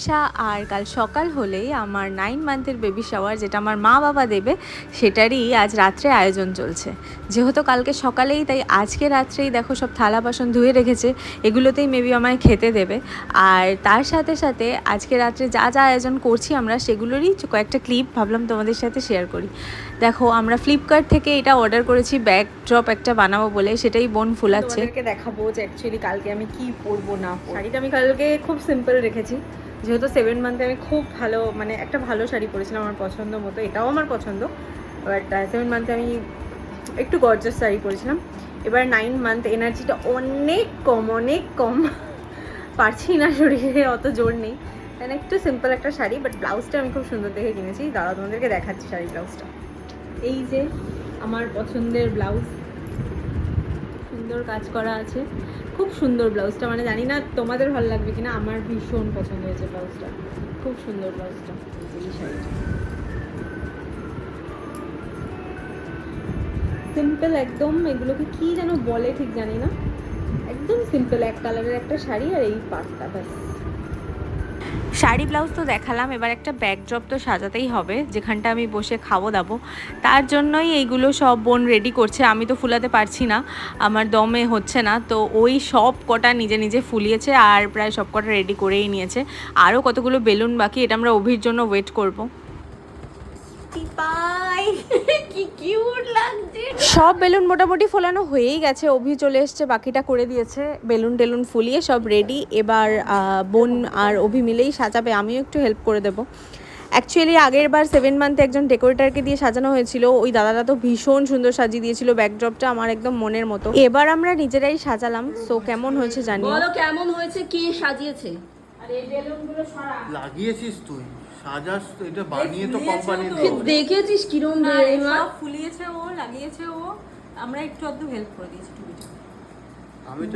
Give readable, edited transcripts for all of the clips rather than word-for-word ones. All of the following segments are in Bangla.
বর্ষা আর কাল সকাল হলেই আমার 9 মান্থের বেবি শাওয়ার, যেটা আমার মা বাবা দেবে, সেটারই আজ রাত্রে আয়োজন চলছে। যেহেতু কালকে সকালেই, তাই আজকে রাত্রেই দেখো সব থালা বাসন ধুয়ে রেখেছে, এগুলোতেই মেবি আমায় খেতে দেবে। আর তার সাথে সাথে আজকে রাত্রে যা যা আয়োজন করছি আমরা, সেগুলোরই কয়েকটা ক্লিপ ভাবলাম তোমাদের সাথে শেয়ার করি। দেখো, আমরা ফ্লিপকার্ট থেকে এটা অর্ডার করেছি ব্যাকড্রপ একটা বানাবো বলে, সেটাই বোন ফুলাচ্ছে। তোমাদেরকে দেখাবো যে অ্যাকচুয়ালি কালকে আমি কি পরবো না পরবো। শাড়িটা আমি কালকে খুব সিম্পল রেখেছি, যেহেতু 7 মান্থে আমি খুব ভালো একটা ভালো শাড়ি পরেছিলাম আমার পছন্দ মতো, এটাও আমার পছন্দ। বাট 7 মান্থে আমি একটু গর্জাস শাড়ি পরেছিলাম। এবার 9 মান্থ এনার্জিটা অনেক কম পারছি না, শরীরে অত জোর নেই, তাই একটু সিম্পল একটা শাড়ি। বাট ব্লাউজটা আমি খুব সুন্দর দেখে কিনেছি, দাঁড়াও তোমাদেরকে দেখাচ্ছি শাড়ি ব্লাউজটা। এই যে আমার পছন্দের ব্লাউজ, সুন্দর কাজ করা আছে, খুব সুন্দর ব্লাউজটা। মানে জানি না তোমাদের ভালো লাগবে কিনা, আমার ভীষণ পছন্দ হয়েছে ব্লাউজটা, খুব সুন্দর ব্লাউজটা। এই শাড়িটা সিম্পল একদম, এগুলোকে কি যেন বলে ঠিক জানি না, একদম সিম্পল এক কালারের একটা শাড়ি আর এই পাটটা, ব্যাস। শাড়ি ব্লাউজ তো দেখালাম, এবার একটা ব্যাকড্রপ তো সাজাতেই হবে, যেখানটা আমি বসে খাবো দাবো। তার জন্যই এইগুলো সব বোন রেডি করছে, আমি তো ফুলাতে পারছি না, আমার দমে হচ্ছে না, তো ওই সব কটা নিজে নিজে ফুলিয়েছে আর প্রায় সব কটা রেডি করেই নিয়েছে। আরও কতগুলো বেলুন বাকি, এটা আমরা অভির জন্য ওয়েট করবো। কি কিউট লাগছে। সব বেলুন মোটামুটি ফোলানো হয়েই গেছে, অভি চলে এসছে, বাকিটা করে দিয়েছে। বেলুন টেলুন ফুলিয়ে সব রেডি। এবার বোন আর অভি মিলেই সাজাবে, আমিও একটু হেল্প করে দেবো। অ্যাকচুয়ালি আগের বার 7 মান্থে একজন ডেকোরেটারকে দিয়ে সাজানো হয়েছিল, ওই দাদাটা তো ভীষণ সুন্দর সাজিয়ে দিয়েছিল, ব্যাকড্রপটা আমার একদম মনের মতো। এবার আমরা নিজেরাই সাজালাম, সো কেমন হয়েছে জানি। বলো কেমন হয়েছে, কি সাজিয়েছে? আর এই বেলুনগুলো সরা লাগিয়েছিস তুই, সাজাস তো, এটা বানিয়ে তো কোম্পানি দেখেছিস কিরম সব ফুলিয়েছে ও, লাগিয়েছে ও, আমরা একটু অদ্ভুত হেল্প করে দিয়েছি।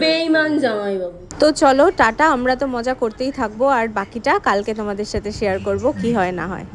বেঈমান জামাইবাবু। তো চলো টাটা, আমরা তো মজা করতেই থাকবো, আর বাকিটা কালকে তোমাদের সাথে শেয়ার করব কি হয় না হয়।